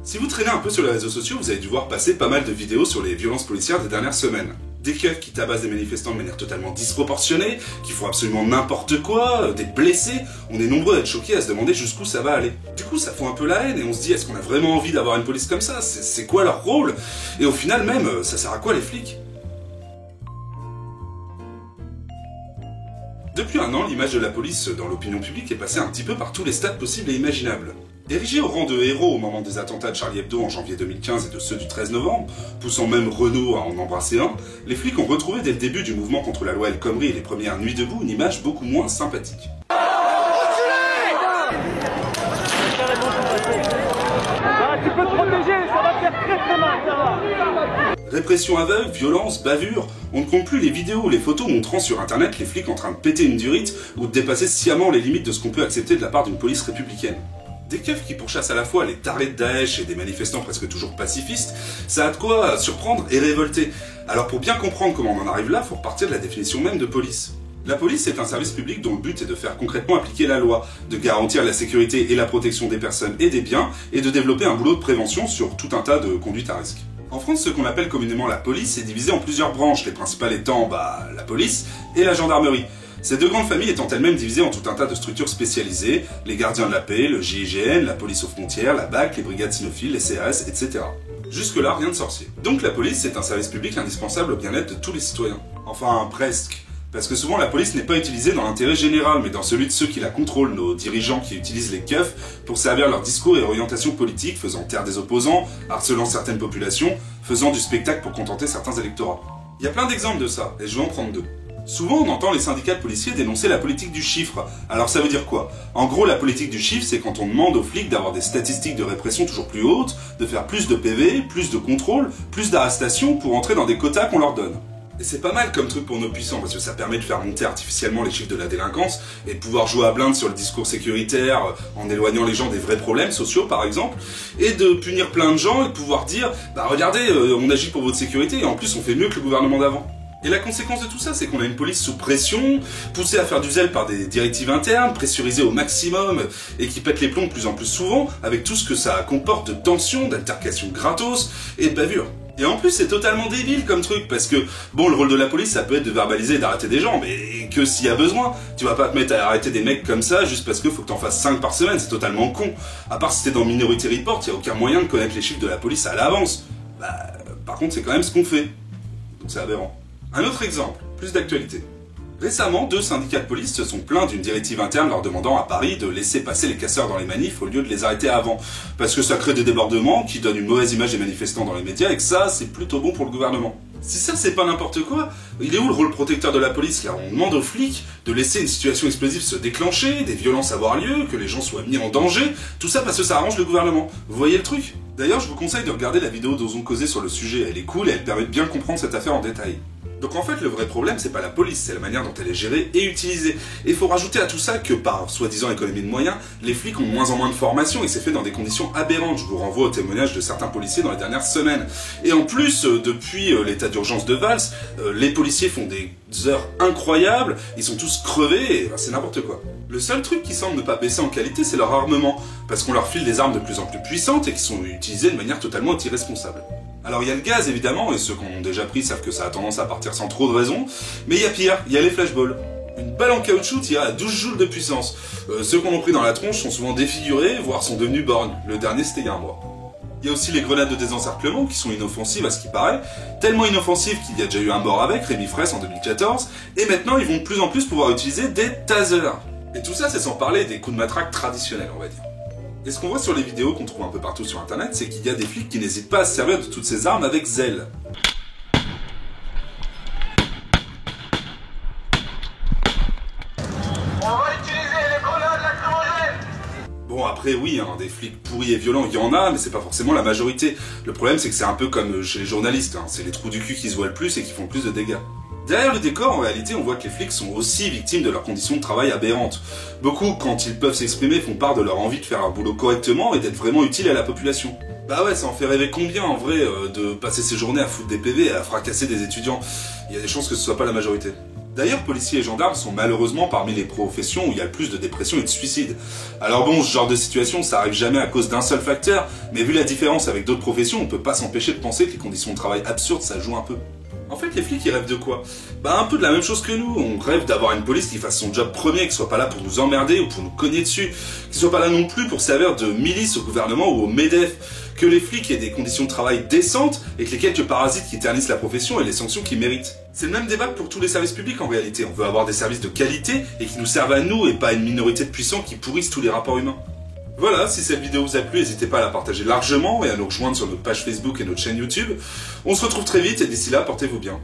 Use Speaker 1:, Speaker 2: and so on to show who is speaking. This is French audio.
Speaker 1: Si vous traînez un peu sur les réseaux sociaux, vous avez dû voir passer pas mal de vidéos sur les violences policières des dernières semaines. Des keufs qui tabassent des manifestants de manière totalement disproportionnée, qui font absolument n'importe quoi, des blessés. On est nombreux à être choqués, à se demander jusqu'où ça va aller. Du coup, ça fout un peu la haine et on se dit, est-ce qu'on a vraiment envie d'avoir une police comme ça? C'est quoi leur rôle? Et au final même, ça sert à quoi les flics? Depuis un an, l'image de la police dans l'opinion publique est passée un petit peu par tous les stades possibles et imaginables. Érigés au rang de héros au moment des attentats de Charlie Hebdo en janvier 2015 et de ceux du 13 novembre, poussant même Renault à en embrasser un, les flics ont retrouvé dès le début du mouvement contre la loi El Khomri et les premières nuits debout une image beaucoup moins sympathique.
Speaker 2: Tu peux te protéger, ça va faire très mal, ça va.
Speaker 1: Répression aveugle, violence, bavure, on ne compte plus les vidéos ou les photos montrant sur internet les flics en train de péter une durite ou de dépasser sciemment les limites de ce qu'on peut accepter de la part d'une police républicaine. Des keufs qui pourchassent à la fois les tarés de Daesh et des manifestants presque toujours pacifistes, ça a de quoi surprendre et révolter. Alors pour bien comprendre comment on en arrive là, faut repartir de la définition même de police. La police est un service public dont le but est de faire concrètement appliquer la loi, de garantir la sécurité et la protection des personnes et des biens, et de développer un boulot de prévention sur tout un tas de conduites à risque. En France, ce qu'on appelle communément la police est divisé en plusieurs branches, les principales étant la police et la gendarmerie. Ces deux grandes familles étant elles-mêmes divisées en tout un tas de structures spécialisées, les gardiens de la paix, le GIGN, la police aux frontières, la BAC, les brigades cynophiles, les CRS, etc. Jusque-là, rien de sorcier. Donc la police est un service public indispensable au bien-être de tous les citoyens. Enfin, presque. Parce que souvent la police n'est pas utilisée dans l'intérêt général, mais dans celui de ceux qui la contrôlent, nos dirigeants qui utilisent les keufs pour servir leurs discours et orientations politiques, faisant taire des opposants, harcelant certaines populations, faisant du spectacle pour contenter certains électorats. Il y a plein d'exemples de ça, et je vais en prendre deux. Souvent, on entend les syndicats de policiers dénoncer la politique du chiffre. Alors ça veut dire quoi? En gros, la politique du chiffre, c'est quand on demande aux flics d'avoir des statistiques de répression toujours plus hautes, de faire plus de PV, plus de contrôles, plus d'arrestations pour entrer dans des quotas qu'on leur donne. Et c'est pas mal comme truc pour nos puissants, parce que ça permet de faire monter artificiellement les chiffres de la délinquance, et de pouvoir jouer à blinde sur le discours sécuritaire, en éloignant les gens des vrais problèmes sociaux par exemple, et de punir plein de gens, et de pouvoir dire, bah regardez, on agit pour votre sécurité, et en plus on fait mieux que le gouvernement d'avant. Et la conséquence de tout ça, c'est qu'on a une police sous pression, poussée à faire du zèle par des directives internes, pressurisée au maximum, et qui pète les plombs de plus en plus souvent, avec tout ce que ça comporte de tensions, d'altercations gratos, et de bavures. Et en plus, c'est totalement débile comme truc, parce que, bon, le rôle de la police, ça peut être de verbaliser et d'arrêter des gens, mais que s'il y a besoin. Tu vas pas te mettre à arrêter des mecs comme ça, juste parce que faut que t'en fasses 5 par semaine, c'est totalement con. À part si t'es dans Minority Report, y a aucun moyen de connaître les chiffres de la police à l'avance. Par contre, c'est quand même ce qu'on fait. Donc c'est aberrant. Un autre exemple, plus d'actualité. Récemment, 2 syndicats de police se sont plaints d'une directive interne leur demandant à Paris de laisser passer les casseurs dans les manifs au lieu de les arrêter avant. Parce que ça crée des débordements qui donnent une mauvaise image des manifestants dans les médias et que ça, c'est plutôt bon pour le gouvernement. Si ça, c'est pas n'importe quoi, il est où le rôle protecteur de la police là? On demande aux flics de laisser une situation explosive se déclencher, des violences avoir lieu, que les gens soient mis en danger, tout ça parce que ça arrange le gouvernement. Vous voyez le truc? D'ailleurs, je vous conseille de regarder la vidéo d'Osons causer sur le sujet, elle est cool et elle permet de bien comprendre cette affaire en détail. Donc en fait, le vrai problème, c'est pas la police, c'est la manière dont elle est gérée et utilisée. Et il faut rajouter à tout ça que, par soi-disant économie de moyens, les flics ont de moins en moins de formation et c'est fait dans des conditions aberrantes. Je vous renvoie au témoignage de certains policiers dans les dernières semaines. Et en plus, depuis l'état d'urgence de Valls, les policiers font des heures incroyables, ils sont tous crevés, et c'est n'importe quoi. Le seul truc qui semble ne pas baisser en qualité, c'est leur armement, parce qu'on leur file des armes de plus en plus puissantes et qui sont utilisées de manière totalement irresponsable. Alors il y a le gaz évidemment, et ceux qui en ont déjà pris savent que ça a tendance à partir sans trop de raison, mais il y a pire, il y a les flashballs. Une balle en caoutchouc tire à 12 joules de puissance. Ceux qui en ont pris dans la tronche sont souvent défigurés, voire sont devenus borgnes. Le dernier c'était il y a un mois. Il y a aussi les grenades de désencerclement qui sont inoffensives à ce qui paraît, tellement inoffensives qu'il y a déjà eu un mort avec, Rémi Fraisse en 2014, et maintenant ils vont de plus en plus pouvoir utiliser des tasers. Et tout ça c'est sans parler des coups de matraque traditionnels on va dire. Et ce qu'on voit sur les vidéos qu'on trouve un peu partout sur internet, c'est qu'il y a des flics qui n'hésitent pas à se servir de toutes ces armes avec zèle.
Speaker 2: On va utiliser les grenades lacrymogènes.
Speaker 1: Bon après oui, des flics pourris et violents, il y en a, mais c'est pas forcément la majorité. Le problème c'est que c'est un peu comme chez les journalistes, c'est les trous du cul qui se voient le plus et qui font le plus de dégâts. Derrière le décor, en réalité, on voit que les flics sont aussi victimes de leurs conditions de travail aberrantes. Beaucoup, quand ils peuvent s'exprimer, font part de leur envie de faire un boulot correctement et d'être vraiment utile à la population. Bah ouais, ça en fait rêver combien en vrai de passer ses journées à foutre des PV et à fracasser des étudiants. Il y a des chances que ce soit pas la majorité. D'ailleurs, policiers et gendarmes sont malheureusement parmi les professions où il y a le plus de dépression et de suicide. Alors bon, ce genre de situation, ça arrive jamais à cause d'un seul facteur, mais vu la différence avec d'autres professions, on peut pas s'empêcher de penser que les conditions de travail absurdes, ça joue un peu. En fait, les flics, ils rêvent de quoi? Bah, un peu de la même chose que nous. On rêve d'avoir une police qui fasse son job premier, qui soit pas là pour nous emmerder ou pour nous cogner dessus, qui soit pas là non plus pour servir de milice au gouvernement ou au MEDEF, que les flics aient des conditions de travail décentes et que les quelques parasites qui ternissent la profession aient les sanctions qu'ils méritent. C'est le même débat que pour tous les services publics en réalité. On veut avoir des services de qualité et qui nous servent à nous et pas à une minorité de puissants qui pourrissent tous les rapports humains. Voilà, si cette vidéo vous a plu, n'hésitez pas à la partager largement et à nous rejoindre sur notre page Facebook et notre chaîne YouTube. On se retrouve très vite et d'ici là, portez-vous bien.